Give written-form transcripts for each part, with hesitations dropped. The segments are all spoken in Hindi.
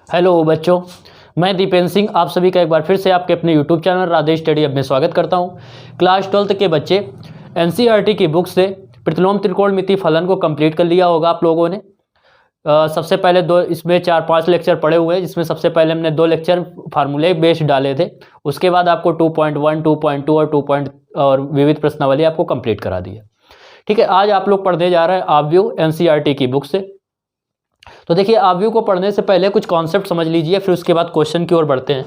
हेलो बच्चों, मैं दीपेंद्र सिंह आप सभी का एक बार फिर से आपके अपने YouTube channel Radhe study hub में स्वागत करता हूं। क्लास 12th के बच्चे एनसीईआरटी की बुक से प्रतिलोम त्रिकोणमिति फलन को कंप्लीट कर लिया होगा आप लोगों ने। सबसे पहले इसमें 4-5 लेक्चर पढ़े हुए हैं, जिसमें सबसे पहले हमने 2 लेक्चर फार्मूले बेस्ड डाले थे। उसके बाद आपको 2.1, 2.2 और विविध प्रश्नावली आपको कंप्लीट करा दी है। ठीक है, आज आप लोग पढ़ने जा रहे हैं आव्यूह एनसीईआरटी की बुक से। तो देखिए, आव्यूह को पढ़ने से पहले कुछ कॉन्सेप्ट समझ लीजिए, फिर उसके बाद क्वेश्चन की ओर बढ़ते हैं।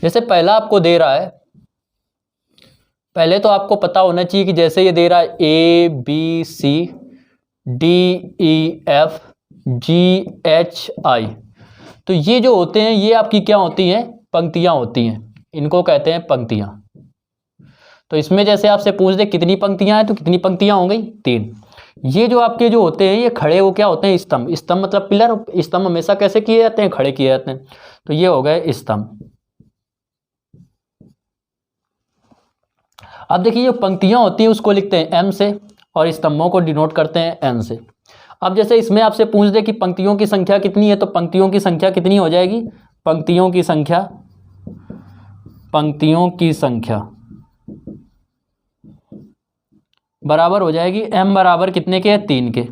जैसे पहला आपको दे रहा है, पहले तो आपको पता होना चाहिए कि जैसे ये दे रहा है ABCDEF GHI, तो ये जो होते हैं ये आपकी क्या होती हैं? पंक्तियां होती हैं। इनको कहते हैं पंक्तियां। तो इसमें जैसे आपसे पूछ दे कितनी पंक्तियां हैं, तो कितनी पंक्तियां हो गई? 3। ये जो आपके जो होते हैं ये खड़े वो क्या होते हैं? स्तंभ। स्तंभ मतलब पिलर। स्तंभ हमेशा कैसे किए जाते हैं? खड़े किए जाते हैं। तो ये हो गए स्तंभ। अब देखिए, जो पंक्तियां होती हैं उसको लिखते हैं M से और स्तंभों को डिनोट करते हैं N से। अब जैसे इसमें आपसे पूछ दे कि पंक्तियों की संख्या कितनी है, तो पंक्तियों की संख्या कितनी हो जाएगी? पंक्तियों की संख्या बराबर हो जाएगी M बराबर कितने के? 3 के।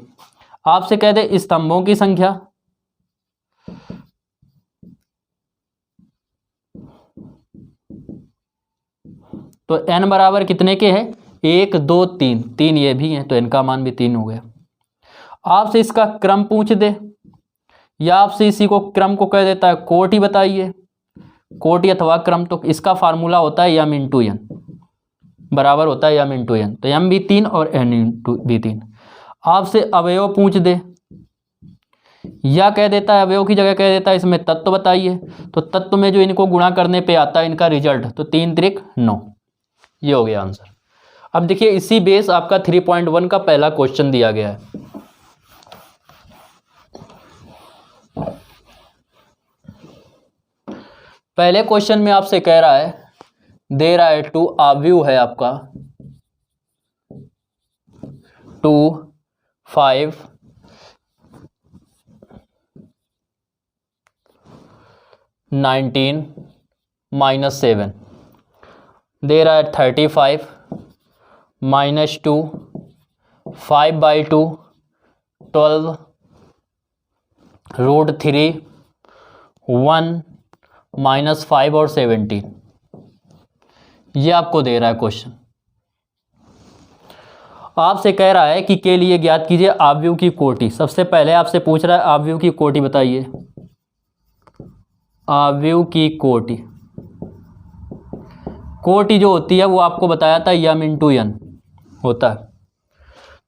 आपसे कह दे स्तंभों की संख्या, तो N बराबर कितने के हैं? 1 2 3, 3 ये भी हैं, तो N का मान भी 3 हो गया। आपसे इसका क्रम पूछ दे, या आपसे इसी को क्रम को कह देता है कोटि, बताइए कोटि अथवा क्रम, तो इसका फार्मूला होता है M × N बराबर होता है M × N, तो M भी 3 और N भी 3। आपसे अवयव पूछ दे, या कह देता है अवयव की जगह कह देता है इसमें तत्व बताइए, तो तत्व में जो इनको गुणा करने पे आता है इनका रिजल्ट, तो 3 × 9, ये हो गया आंसर। अब देखिए, इसी बेस आपका 3.1 का पहला क्वेश्चन दिया गया है। पहले क्वेश्चन में आपसे कह रहा है, दे रहा है 2 आव्यूह है आपका 2 5 19 -7, दे रहा है 35 -2 5/2 12 √3 1 -5 और 17। ये आपको दे रहा है क्वेश्चन। आपसे कह रहा है कि के लिए ज्ञात कीजिए आव्यूह की कोटि। सबसे पहले आपसे पूछ रहा है आव्यूह की कोटि बताइए। आव्यूह की कोटि, कोटि जो होती है वो आपको बताया था M × N होता है।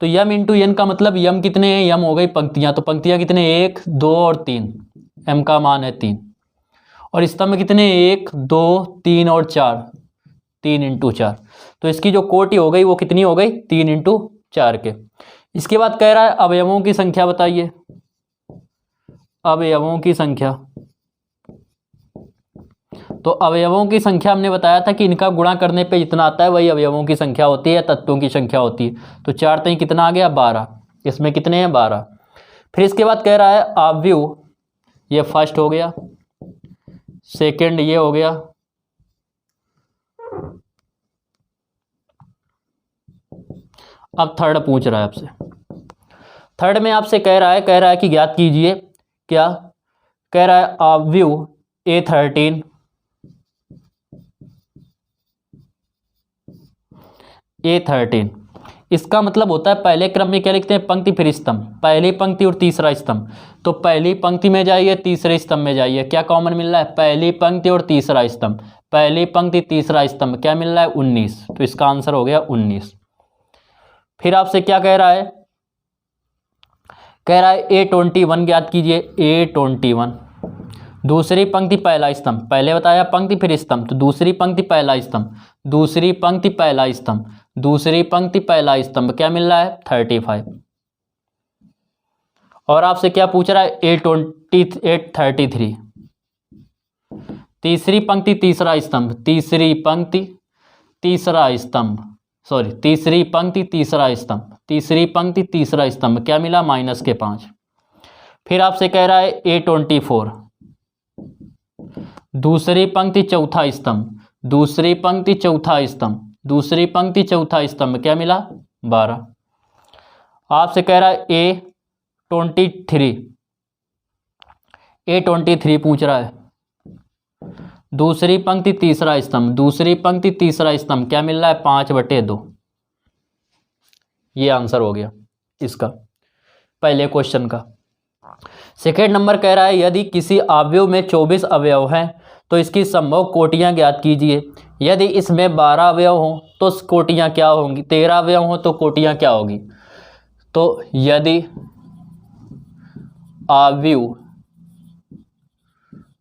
तो M × N का मतलब M कितने हैं? M हो गई पंक्तियां, तो पंक्तियां कितने? 1 2 और 3, M का मान है 3। और स्तंभ कितने? 1 2 3 और 4, 3 × 4। तो इसकी जो कोटि हो गई वो कितनी हो गई? 3 × 4 के। इसके बाद कह रहा है अवयवों की संख्या बताइए। अवयवों की संख्या, तो अवयवों की संख्या हमने बताया था कि इनका गुणा करने पे जितना आता है वही अवयवों की संख्या होती है, तत्वों की संख्या होती है। तो 4 3 कितना आ गया? 12। इसमें कितने हैं? 12। फिर इसके बाद कह रहा है आव्यूह, ये फर्स्ट हो गया, सेकंड ये हो गया, अब थर्ड पूछ रहा है आपसे। थर्ड में आपसे कह रहा है कि ज्ञात कीजिए, क्या कह रहा है? आव्यूह A13 A13। इसका मतलब होता है पहले क्रम में क्या लिखते हैं? पंक्ति फिर स्तंभ, पहली पंक्ति और तीसरा स्तंभ। तो पहली पंक्ति में जाइए, तीसरे स्तंभ में जाइए, क्या कॉमन मिल रहा है? पहली पंक्ति और तीसरा स्तंभ, पहली पंक्ति तीसरा स्तंभ, क्या मिल रहा है? 19। तो इसका आंसर हो गया 19। फिर आपसे क्या कह रहा है? कह रहा है A21 ज्ञात कीजिए। A21, दूसरी पंक्ति पहला स्तंभ, पहले बताया पंक्ति फिर स्तंभ, तो दूसरी पंक्ति पहला स्तंभ, दूसरी पंक्ति पहला स्तंभ, दूसरी पंक्ति पहला स्तंभ, क्या मिल रहा है? 35। और आपसे क्या पूछ रहा है? A33, तीसरी पंक्ति तीसरा स्तंभ, तीसरी पंक्ति तीसरा स्तंभ, तीसरी पंक्ति तीसरा स्तंभ, तीसरी पंक्ति तीसरा स्तंभ, क्या मिला? -5। फिर आपसे कह रहा है A24, दूसरी पंक्ति चौथा स्तंभ, दूसरी पंक्ति चौथा स्तंभ, दूसरी पंक्ति चौथा स्तंभ, क्या मिला 12। आपसे कह रहा है A23 पूछ रहा है। दूसरी पंक्ति तीसरा स्तंभ, दूसरी पंक्ति तीसरा स्तंभ, क्या मिल रहा है 5/2। ये आंसर हो गया इसका पहले क्वेश्चन का। सेकेंड नंबर कह रहा है यदि किसी अवयव में 24 अवयव हैं तो इसकी संभव कोटियां ज्ञात कीजिए। यदि इसमें 12 अवयव हों तो कोटियां क्या होंगी, 13 अवयव हों तो कोटियां क्या होगी। तो यदि अवयव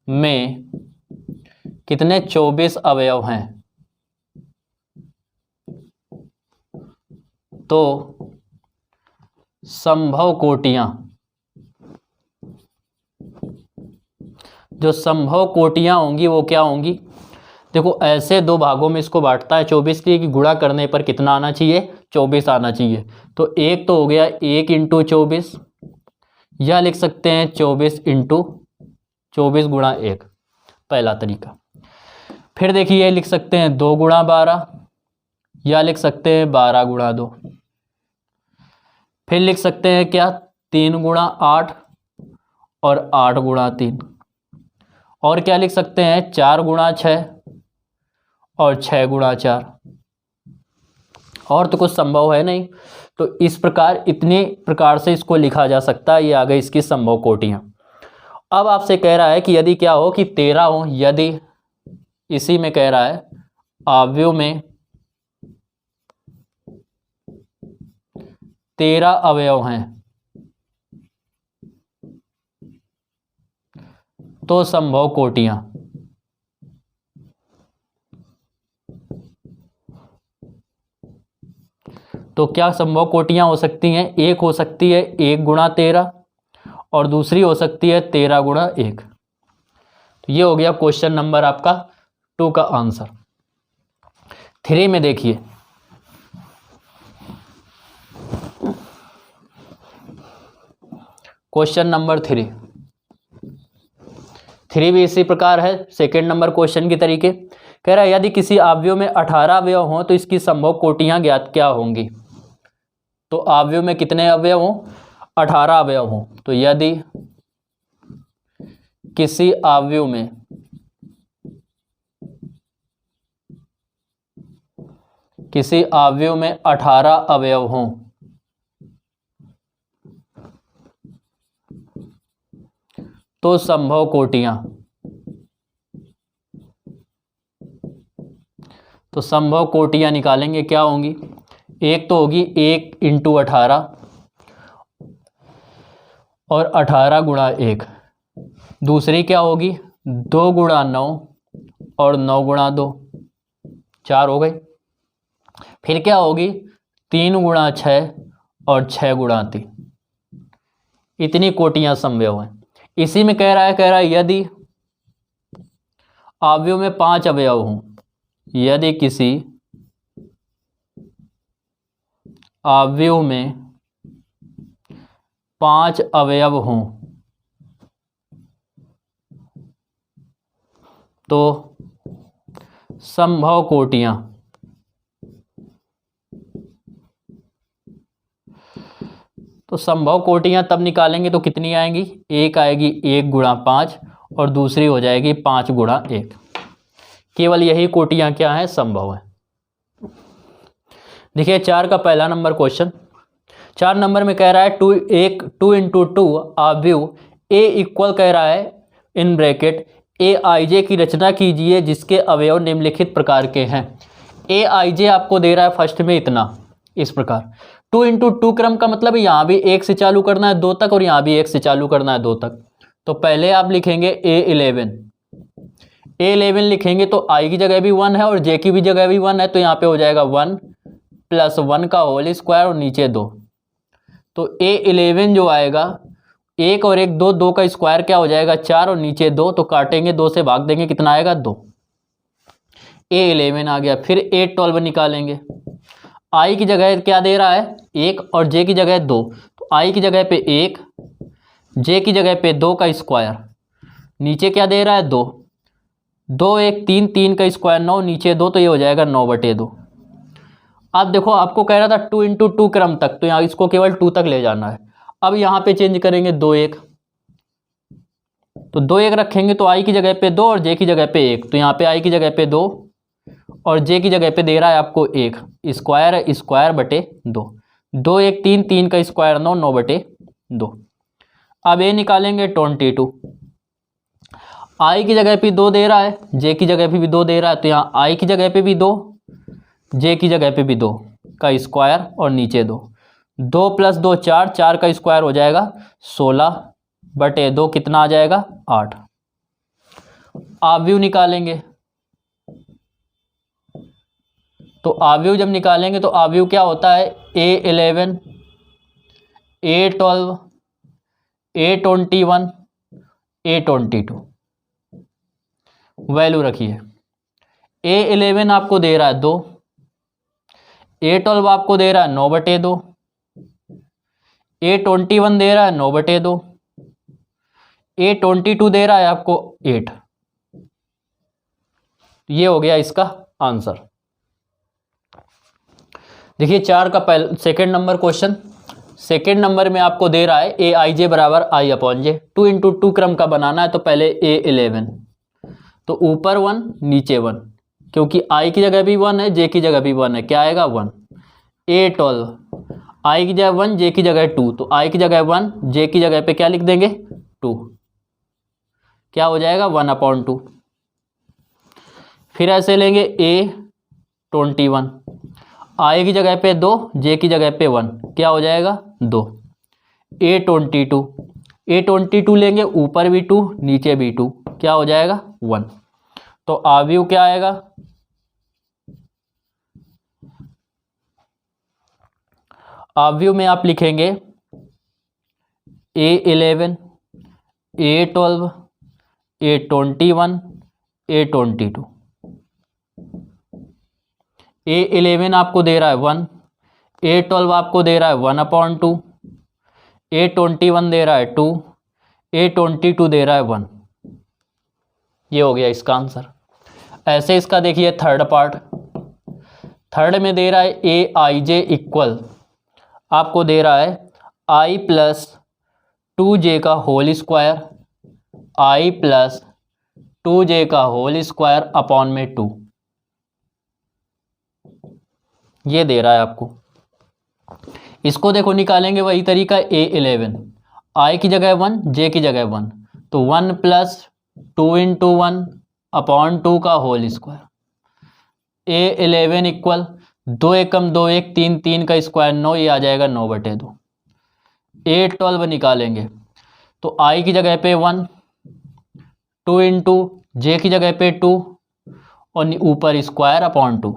में कितने 24 अवयव हैं तो संभव कोटियां, जो संभव कोटियां होंगी वो क्या होंगी। देखो ऐसे दो भागों में इसको बांटता है 24 की कि गुणा करने पर कितना आना चाहिए 24 आना चाहिए। तो एक तो हो गया 1 × 24, या लिख सकते हैं 24 × 24 गुणा 1, पहला तरीका। फिर देखिए लिख सकते हैं 2 × 12, या लिख सकते हैं 12 × 2। फिर लिख सकते हैं क्या 3 × 8 और 8 × 3, और क्या लिख सकते हैं 4 × 6 और 6 × 4। और तो कुछ संभव है नहीं, तो इस प्रकार इतने प्रकार से इसको लिखा जा सकता है। ये आ गई इसकी संभव कोटियां। अब आपसे कह रहा है कि यदि क्या हो कि 13 हो, यदि इसी में कह रहा है अवयव में 13 अवयव हैं तो संभव कोटियां। तो क्या संभव कोटियां हो सकती हैं, एक हो सकती है 1 × 13 और दूसरी हो सकती है 13 × 1। तो ये हो गया क्वेश्चन नंबर आपका 2 का आंसर। 3 में देखिए क्वेश्चन नंबर 3 भी इसी प्रकार है सेकेंड नंबर क्वेश्चन की तरीके। कह रहा है यदि किसी अवयव में 18 अवयव हों तो इसकी संभव कोटियां ज्ञात क्या होंगी। तो अवयव में कितने अवयव हों 18 अवयव हों। तो यदि किसी अवयव में किसी अवयव में 18 अवयव हों तो संभव कोटियां। तो संभव कोटियां निकालेंगे क्या होंगी। एक तो होगी 1 × 18 और 18 × 1। दूसरी क्या होगी 2 × 9 और 9 × 2, 4 हो गई। फिर क्या होगी 3 × 6 और 6 × 3। इतनी कोटियां संभव हैं। इसी में कह रहा है यदि अवयव में 5 अवयव हों, यदि किसी अवयव में 5 अवयव हों तो संभव कोटियां। तो संभव कोटियां तब निकालेंगे तो कितनी आएंगी, एक आएगी 1 × 5 और दूसरी हो जाएगी 5 × 1। केवल यही कोटियां क्या हैं संभव है। देखिए 4 का पहला नंबर क्वेश्चन। 4 नंबर में कह रहा है 2 × 2 अवयव A इक्वल कह रहा है इन ब्रैकेट AIJ की रचना कीजिए जिसके अवयव निम्नलिखित प्रकार के हैं। AIJ आपको दे रहा है फर्स्ट में इतना, इस प्रकार 2 × 2 क्रम का मतलब यहाँ भी 1 से चालू करना है 2 तक और यहाँ भी 1 से चालू करना है 2 तक। तो पहले आप लिखेंगे A11 लिखेंगे तो I की जगह भी 1 है और J की भी जगह भी 1 है, तो यहाँ पे हो जाएगा 1 + 1 का होल स्क्वायर और नीचे 2। तो A11 जो आएगा 1 और 1 2, 2 का स्क्वायर क्या हो जाएगा 4 और नीचे 2, तो काटेंगे 2 से भाग देंगे कितना आएगा 2। A11 आ गया। फिर A12 निकालेंगे। I की जगह क्या दे रहा है 1 और J की जगह 2, तो I की जगह पे 1, J की जगह पे 2 का स्क्वायर, नीचे क्या दे रहा है 2, 2 1 3, 3 का स्क्वायर 9, नीचे 2, तो ये हो जाएगा 9/2। अब देखो आपको कह रहा था 2 × 2 क्रम तक, तो यहाँ इसको केवल 2 तक ले जाना है। अब यहाँ पे चेंज करेंगे 2 1, तो 2 1 रखेंगे तो i की जगह पे 2 और j की जगह पे 1, तो यहाँ पे i की जगह पे 2 और j की जगह पे दे रहा है आपको 1, स्क्वायर है स्क्वायर बटे 2, 2 1 3, 3 का स्क्वायर 9, 9/2। अब ये निकालेंगे 22, i की जगह पे 2 दे रहा है, j की जगह पे भी 2 दे रहा है, तो यहाँ i की जगह पे भी 2, j की जगह पे भी 2 का स्क्वायर और नीचे 2, 2 + 2 4, 4 का स्क्वायर हो जाएगा 16/2, कितना आ जाएगा 8। आव्यूह निकालेंगे, तो आव्यूह जब निकालेंगे तो आव्यूह क्या होता है, A11 A12 A21 A22। Value रखिए, A11 आपको दे रहा है 2, A12 आपको दे रहा है 9/2, A21 दे रहा है 9/2, A22 दे रहा है आपको 8। ये हो गया इसका आंसर। देखिए 4 का second number question, second number में आपको दे रहा है Aij बराबर i/j, 2 × 2 क्रम का बनाना है, तो पहले A11, तो ऊपर 1 नीचे 1, क्योंकि i की जगह भी 1 है, j की जगह भी 1 है, क्या आएगा 1। A12 i की जगह 1, j की जगह 2, तो i की जगह 1, j की जगह पे क्या लिख देंगे 2, क्या हो जाएगा 1/2। फिर ऐसे लेंगे A21, i की जगह पे 2, j की जगह पे 1, क्या हो जाएगा 2। A22 लेंगे, ऊपर भी 2 नीचे भी 2, क्या हो जाएगा 1। तो आव्यूह क्या आएगा, आव्यूह में आप लिखेंगे A11 A12 A21 A22। A11 आपको दे रहा है 1, A12 आपको दे रहा है 1/2, A21 दे रहा है 2, A22 दे रहा है 1। ये हो गया इसका आंसर। ऐसे इसका देखिए थर्ड पार्ट, थर्ड में दे रहा है Aij इक्वल आपको दे रहा है i + 2j का होल स्क्वायर, i + 2j का होल स्क्वायर अपॉन में 2, ये दे रहा है आपको। इसको देखो निकालेंगे वही तरीका, A11 i की जगह 1, j की जगह 1, तो 1 + 2 × 1 अपॉन 2 का होल स्क्वायर। A11 इक्वल 2 एकम 2 1 3, 3 का स्क्वायर 9, ये आ जाएगा 9/2। A12 निकालेंगे तो i की जगह पे 1, 2 × j की जगह पे 2 और ऊपर स्क्वायर अपॉन 2,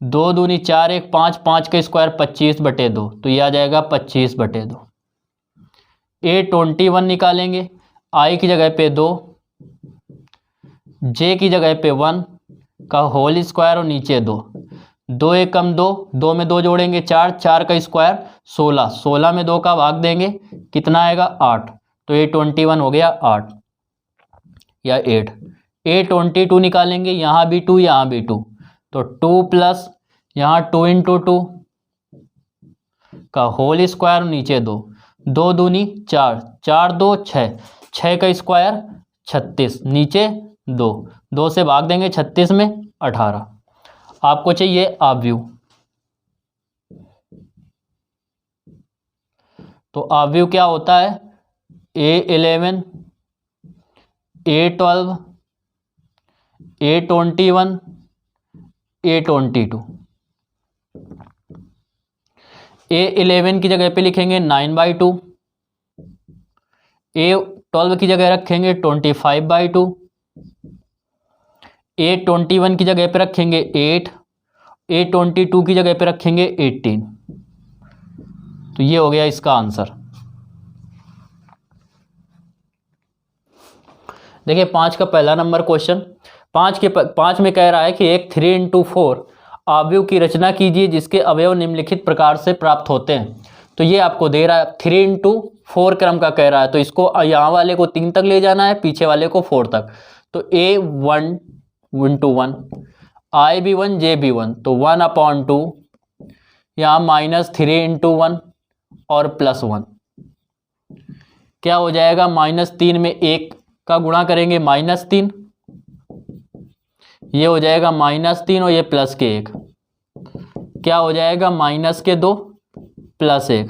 2 दूनी 4 1 5, 5 का स्क्वायर 25/2, तो ये आ जाएगा 25/2। A21 निकालेंगे, i की जगह पे 2, j की जगह पे 1 का होल स्क्वायर और नीचे 2, 2 एकम 2, 2 में 2 जोड़ेंगे 4, 4 का स्क्वायर 16, 16 में 2 का भाग देंगे कितना आएगा 8, तो A21 हो गया 8 या 8। A22 निकालेंगे, यहाँ भी 2 यहाँ भी 2, तो 2 प्लस यहाँ 2 × 2 का होल स्क्वायर नीचे 2, 2 दूनी 4, 4 2 6, 6 का स्क्वायर 36, नीचे 2, 2 से भाग देंगे 36 में 18। आपको चाहिए आव्यूह, तो आव्यूह क्या होता है, A11 A12 A21 A22। A11 की जगह पे लिखेंगे 9/2, A12 की जगह रखेंगे 25/2, A21 की जगह पे रखेंगे 8, A22 की जगह पे रखेंगे 18। तो ये हो गया इसका आंसर। देखिए 5 का पहला नंबर क्वेश्चन, 5 में कह रहा है कि एक 3 × 4 आव्यूह की रचना कीजिए जिसके अवयव निम्नलिखित प्रकार से प्राप्त होते हैं। तो ये आपको दे रहा है 3 × 4 क्रम का कह रहा है, तो इसको यहाँ वाले को 3 तक ले जाना है, पीछे वाले को 4 तक। तो A1 इंटू 1, आई भी 1 जे भी 1, तो 1/2, यहाँ -3 इंटू 1 और +1, क्या हो जाएगा, -3 में 1 का गुणा करेंगे -3, ये हो जाएगा -3 और ये प्लस के 1, क्या हो जाएगा -2 + 1,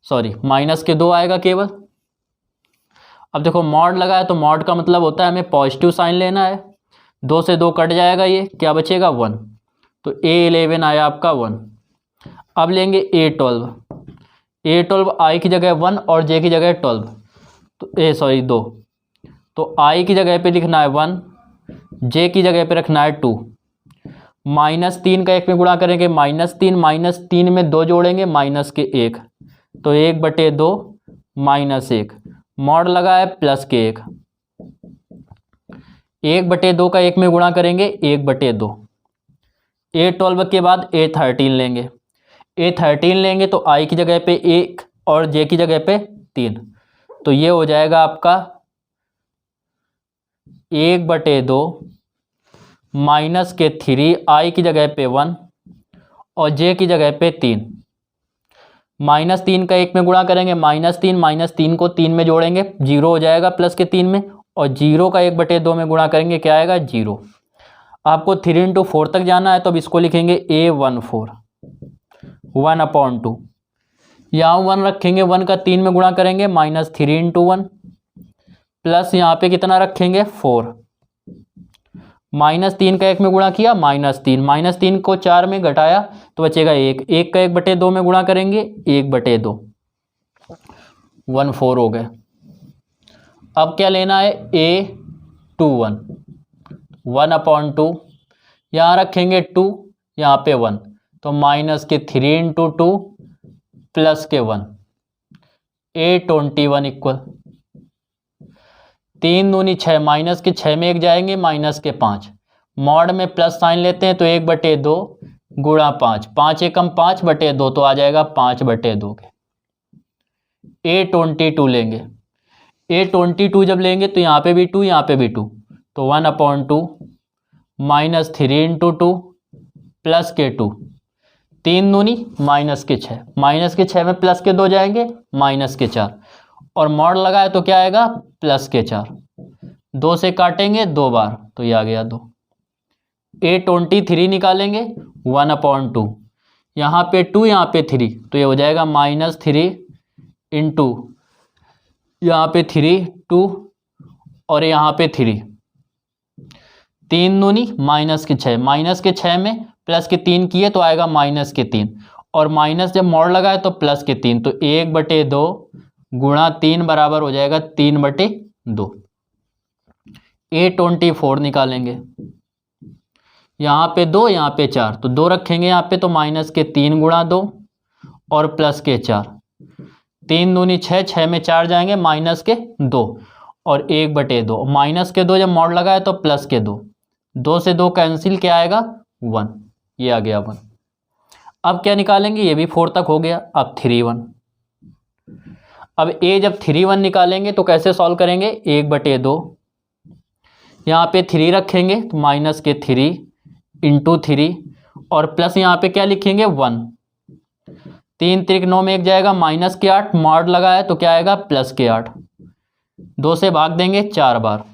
सॉरी -2 आएगा केवल। अब देखो मॉड लगा है तो मॉड का मतलब होता है हमें पॉजिटिव साइन लेना है, 2 से 2 कट जाएगा, ये क्या बचेगा 1, तो A11 आया आपका 1। अब लेंगे A12 आई की जगह 1 और जे की जगह 12, तो 2, तो आई की जगह पे लिखना है 1, जे की जगह पे रखना है 2, -3 का 1 में गुणा करेंगे -3 में 2 जोड़ेंगे -1, तो 1/2 -1, मॉड लगा है प्लस के 1, 1/2 का 1 में गुणा करेंगे 1/2, A12 के बाद A13 लेंगे तो आई की जगह पे 1 और जे की जगह पे 3, तो ये हो जाएगा आपका 1/2 -3, आई की जगह पे 1 और जे की जगह पे 3, -3 का 1 में गुणा करेंगे -3 को 3 में जोड़ेंगे 0 हो जाएगा प्लस के 3 में, और 0 का 1/2 में गुणा करेंगे क्या आएगा 0। आपको 3 इंटू 4 तक जाना है तो अब इसको लिखेंगे A14 1/2, यहाँ 1 रखेंगे, 1 का 3 में गुणा करेंगे -3 इंटू 1 प्लस यहाँ पे कितना रखेंगे 4, -3 का 1 में गुणा किया -3 को 4 में घटाया तो बचेगा 1 का 1/2 में गुणा करेंगे 1/2, 14 हो गए। अब क्या लेना है A21 1/2, यहाँ रखेंगे 2, यहाँ पे 1, तो -3 इंटू 2 प्लस के 1, A21 इक्वल 3 दूनी 6, -6 में 1 जाएंगे -5, मॉड में प्लस साइन लेते हैं तो 1/2 गुणा 5, 5 एकम 5/2, तो आ जाएगा 5/2 के। A22 लेंगे, A22 जब लेंगे तो यहाँ पे भी 2 यहाँ पे भी 2, तो 1/2 -3 इंटू 2 प्लस के 2, 3 दूनी -6 में प्लस के 2 जाएंगे -4, और मॉड लगाए तो क्या आएगा +4, 2 से काटेंगे 2 बार तो ये आ गया 2। A23 निकालेंगे 1/2, यहाँ पे 2 यहाँ पे 3, तो ये हो जाएगा -3 इंटू यहाँ पे 3 2 और यहाँ पे 3, 3 दूनी -6 में प्लस के 3 किए तो आएगा -3, और माइनस जब मॉड लगाए तो प्लस के 3, तो 1/2 गुणा 3 बराबर हो जाएगा 3/2। A24 निकालेंगे, यहाँ पे 2 यहाँ पे 4, तो 2 रखेंगे यहाँ पे तो -3 गुणा 2 और प्लस के 4, 3 दूनी 6 में 4 जाएंगे -2 और 1/2, -2 जब मॉड लगाए तो प्लस के 2, 2 से 2 कैंसिल, क्या आएगा 1, ये आ गया 1। अब क्या निकालेंगे, ये भी 4 तक हो गया, अब 3 1। अब A जब 3 1 निकालेंगे तो कैसे सॉल्व करेंगे, 1/2, यहाँ पे 3 रखेंगे तो -3 इंटू 3 और प्लस यहाँ पे क्या लिखेंगे 1, 3 3 9 में 1 जाएगा -8, मॉड लगाया तो क्या आएगा +8, 2 से भाग देंगे 4 बार,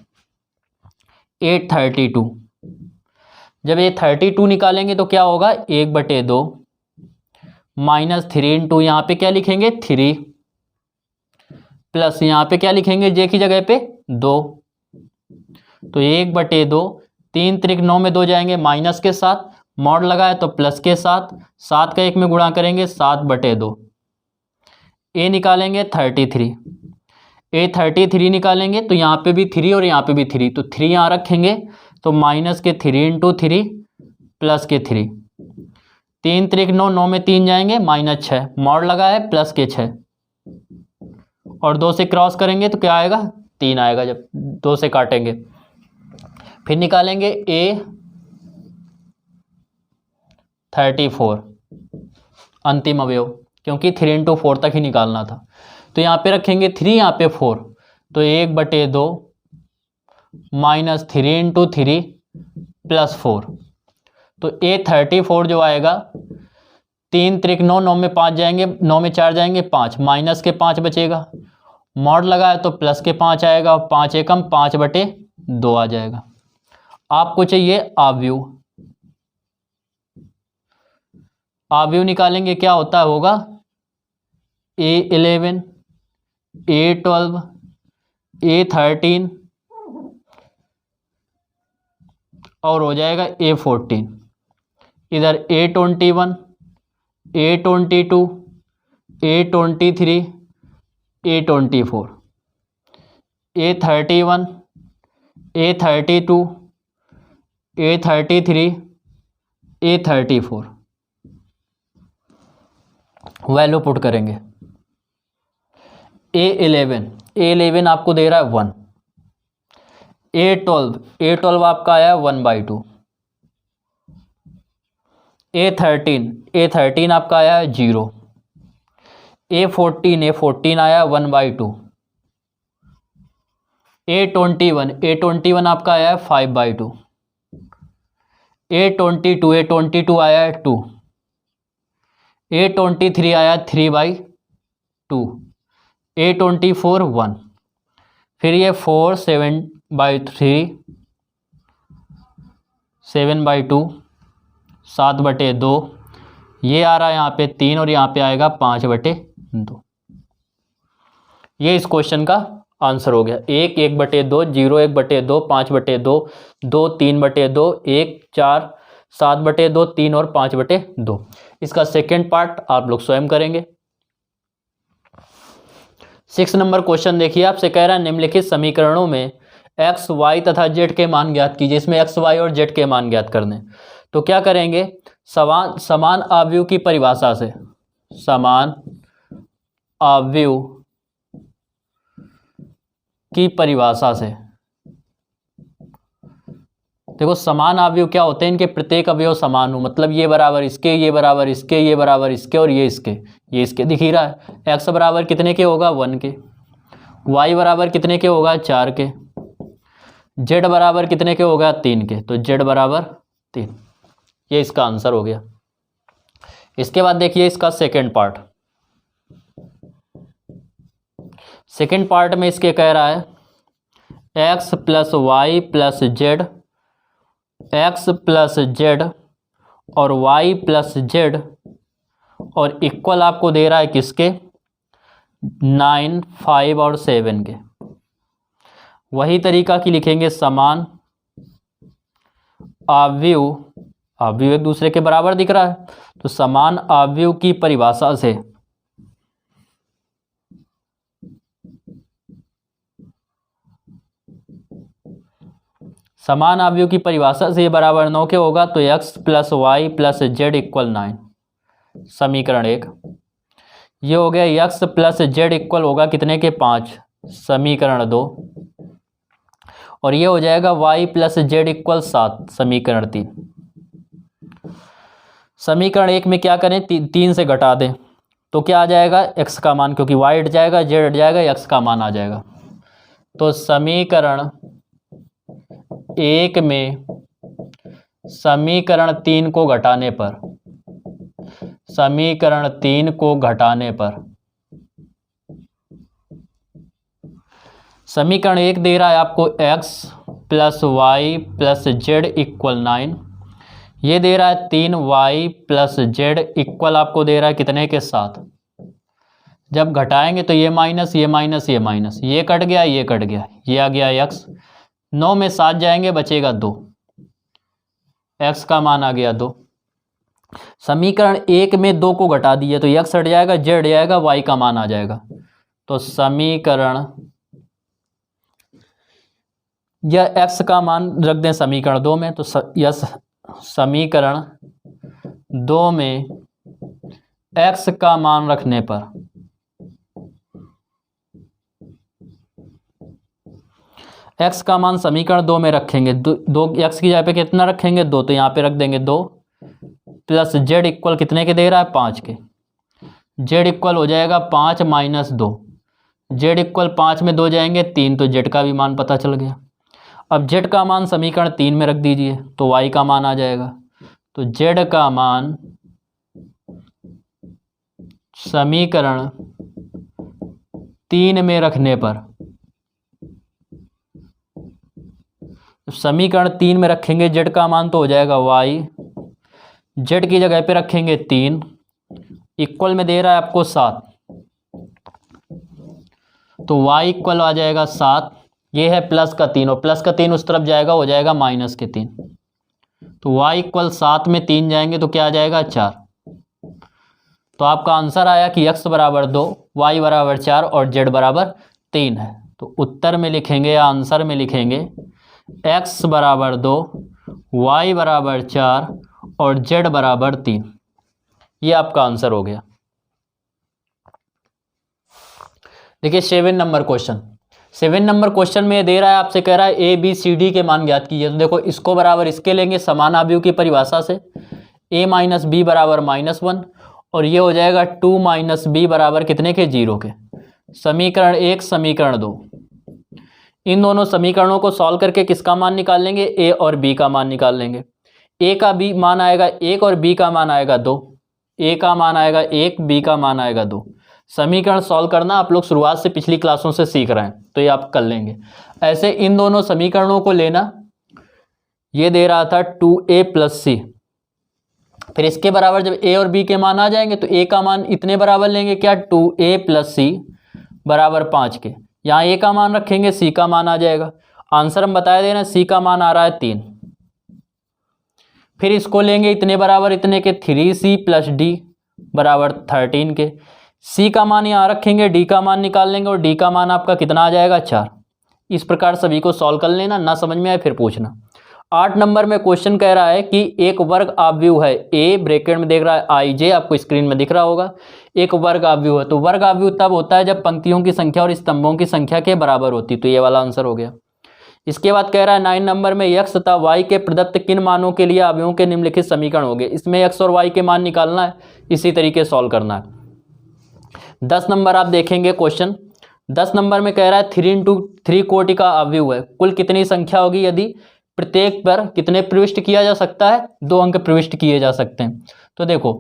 832। जब ये 32 निकालेंगे तो क्या होगा 1/2 -3 इंटू यहाँ पे क्या लिखेंगे 3 प्लस यहाँ पे क्या लिखेंगे जे की जगह पे 2, तो 1/2, 3 3 9 में 2 जाएंगे माइनस के साथ, मॉड लगाए तो प्लस के साथ, 7 का 1 में गुणा करेंगे 7/2। ए निकालेंगे 33, A33 निकालेंगे तो यहाँ पे भी 3 और यहाँ पे भी 3, तो 3 यहाँ रखेंगे तो -3 इंटू 3 प्लस के 3, 3 3 9, 9 में 3 जाएंगे -6, मॉड लगा है प्लस के 6 और 2 से क्रॉस करेंगे तो क्या आएगा 3 आएगा जब 2 से काटेंगे। फिर निकालेंगे A34 अंतिम अवयव, क्योंकि 3 इंटू 4 तक ही निकालना था, तो यहाँ पे रखेंगे 3 यहाँ पे 4, तो 1/2 -3 इंटू 3 प्लस 4। तो A34 जो आएगा, 3 त्रिक 9, 9 में 5 जाएंगे, 9 में 4 जाएंगे 5, माइनस के 5 बचेगा, मॉड लगाया तो प्लस के 5 आएगा, और 5 एकम 5/2 आ जाएगा। आपको चाहिए आव्यूह। आव्यूह निकालेंगे, क्या होता होगा, A11, A12, A13 और हो जाएगा A14। इधर A21, A22, A23, A24, A31, A32, A33, A34 value put करेंगे। A11 आपको दे रहा है 1, A12 आपका आया 1/2, A13 आपका आया है 0, A14 आया 1/2, A21 आपका आया है 5/2, A22 आया है 2, A23 आया 3/2, A24 1, फिर ये 4 7/3, 7/2, 7/2, ये आ रहा है यहाँ पे 3 और यहाँ पे आएगा 5/2। ये इस क्वेश्चन का आंसर हो गया। 1 1/2, 0 1/2, 5/2, 2 3/2, 1 4, 7/2, 3 और 5/2। इसका सेकेंड पार्ट आप लोग स्वयं करेंगे। 6 नंबर क्वेश्चन देखिए, आपसे कह रहा है निम्नलिखित समीकरणों में x, y तथा z के मान ज्ञात कीजिए। इसमें x, y और z के मान ज्ञात करने, तो क्या करेंगे, समान आव्यूह की परिभाषा से, समान आव्यूह की परिभाषा से, देखो समान आव्यूह क्या होते हैं, इनके प्रत्येक अवयव समान हो, मतलब ये बराबर इसके, ये बराबर इसके, ये बराबर इसके और ये इसके दिख ही रहा है। x बराबर कितने के होगा 1 के, y बराबर कितने के होगा 4 के, z बराबर कितने के होगा 3 के, तो z बराबर 3। ये इसका आंसर हो गया। इसके बाद देखिए इसका सेकेंड पार्ट। सेकेंड पार्ट में इसके कह रहा है x + y + z, x + z और y + z और इक्वल आपको दे रहा है किसके, 9, 5 और 7 के। वही तरीका की लिखेंगे, समान आव्यूह एक दूसरे के बराबर दिख रहा है, तो समान आव्यूह की परिभाषा से ये बराबर 9 के होगा, तो x + y + z = 9, समीकरण 1। ये हो गया x + z इक्वल होगा कितने के 5, समीकरण 2। और ये हो जाएगा y + z = 7, समीकरण 3। समीकरण 1 में क्या करें, 3 से घटा दें तो क्या आ जाएगा, x का मान, क्योंकि y हट जाएगा z हट जाएगा, x का मान आ जाएगा। तो समीकरण 1 में समीकरण 3 को घटाने पर, समीकरण 3 को घटाने पर समीकरण 1 दे रहा है आपको x + y + z = 9, ये दे रहा है 3y + z इक्वल आपको दे रहा है कितने के 7। जब घटाएंगे तो ये माइनस, ये माइनस, ये माइनस, ये कट गया, ये कट गया, ये आ गया x, 9 में 7 जाएंगे बचेगा 2, x का मान आ गया 2। समीकरण 1 में 2 को घटा दिए तो x हट जाएगा, z हट जाएगा, y का मान आ जाएगा। तो समीकरण, यह x का मान रख दें समीकरण 2 में, तो समीकरण 2 में x का मान रखने पर x का मान समीकरण 2 में रखेंगे, 2 x की जगह पे कितना रखेंगे 2, तो यहाँ पे रख देंगे 2 प्लस z इक्वल कितने के दे रहा है 5 के, z इक्वल हो जाएगा 5 - 2, z इक्वल 5 में 2 जाएंगे 3, तो z का भी मान पता चल गया। अब z का मान समीकरण 3 में रख दीजिए तो y का मान आ जाएगा। तो z का मान समीकरण 3 में रखने पर, समीकरण 3 में रखेंगे z का मान तो हो जाएगा y, z की जगह पे रखेंगे 3, इक्वल में दे रहा है आपको 7, तो y इक्वल आ जाएगा 7। ये है प्लस का 3 और प्लस का 3 उस तरफ जाएगा, हो जाएगा माइनस के 3। तो y इक्वल 7 में 3 जाएंगे तो क्या आ जाएगा 4। तो आपका आंसर आया कि x बराबर 2, y बराबर 4 और z बराबर 3 है। तो उत्तर में लिखेंगे या आंसर में लिखेंगे x बराबर 2, y बराबर 4 और z बराबर 3। ये आपका आंसर हो गया। देखिए 7 नंबर क्वेश्चन। 7 नंबर क्वेश्चन में दे रहा है, आपसे कह रहा है ए बी सी डी के मान ज्ञात कीजिए। तो देखो इसको बराबर इसके लेंगे समान आव्यूह की परिभाषा से, a माइनस बी बराबर -1 और ये हो जाएगा 2 माइनस बी बराबर कितने के 0 के। समीकरण 1 समीकरण 2, इन दोनों समीकरणों को सॉल्व करके किसका मान निकाल लेंगे, a और b का मान निकाल लेंगे। a का b मान आएगा 1 और b का मान आएगा 2। a का मान आएगा 1, b का मान आएगा 2। समीकरण सॉल्व करना आप लोग शुरुआत से पिछली क्लासों से सीख रहे हैं, तो ये आप कर लेंगे। ऐसे इन दोनों समीकरणों को लेना, ये दे रहा था 2a + c, फिर इसके बराबर जब a और b के मान आ जाएंगे तो a का मान इतने बराबर लेंगे क्या, 2a + c बराबर 5 के। यहाँ a का मान रखेंगे, c का मान आ जाएगा। आंसर हम बताए दे रहे हैं, c का मान आ रहा है 3। फिर इसको लेंगे इतने बराबर इतने के, 3c + d बराबर 13 के। c का मान यहाँ रखेंगे, d का मान निकाल लेंगे और d का मान आपका कितना आ जाएगा 4। इस प्रकार सभी को सॉल्व कर लेना, ना समझ में आए फिर पूछना। 8 नंबर में क्वेश्चन कह रहा है कि एक वर्ग आव्यूह है a, ब्रैकेट में देख रहा है ij, आपको स्क्रीन में दिख रहा होगा। एक वर्ग आव्यूह है, तो वर्ग आव्यूह तब होता है जब पंक्तियों की संख्या और स्तंभों की संख्या के बराबर होती, तो ये वाला आंसर हो गया। इसके बाद कह रहा है 9 नंबर में x तथा y के प्रदत्त किन मानों के लिए आव्यूहों के निम्नलिखित समीकरण होंगे। इसमें x और y के मान निकालना है, इसी तरीके सॉल्व करना है। 10 नंबर आप देखेंगे क्वेश्चन। 10 नंबर में कह रहा है 3 × 3 कोटि का आव्यूह है, कुल कितनी संख्या होगी यदि प्रत्येक पर कितने प्रविष्ट किया जा सकता है, 2 अंक प्रविष्ट किए जा सकते हैं। तो देखो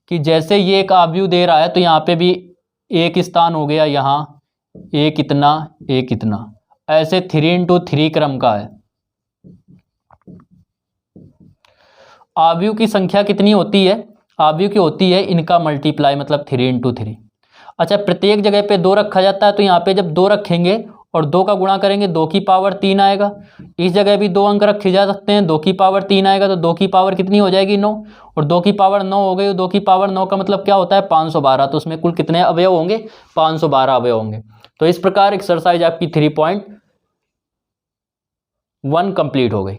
कि जैसे ये एक आव्यूह दे रहा है तो यहाँ पे भी एक स्थान हो गया, यहाँ एक इतना, ऐसे 3 × 3 क्रम का है। आव्यूह की संख्या कितनी होती है, आव्यूह की होती है इनका मल्टीप्लाई, मतलब 3 × 3। अच्छा, प्रत्येक जगह पे 2 रखा जाता है, तो यहाँ पे जब 2 रखेंगे और 2 का गुणा करेंगे 2 की पावर 3 आएगा। इस जगह भी 2 अंक रखे जा सकते हैं, 2 की पावर 3 आएगा, तो 2 की पावर कितनी हो जाएगी 9, और 2 की पावर 9 हो गई। 2 की पावर 9 का मतलब क्या होता है 512, तो उसमें कुल कितने अवयव होंगे, 512 अवयव होंगे। तो इस प्रकार एक्सरसाइज आपकी 3.1 कंप्लीट हो गई।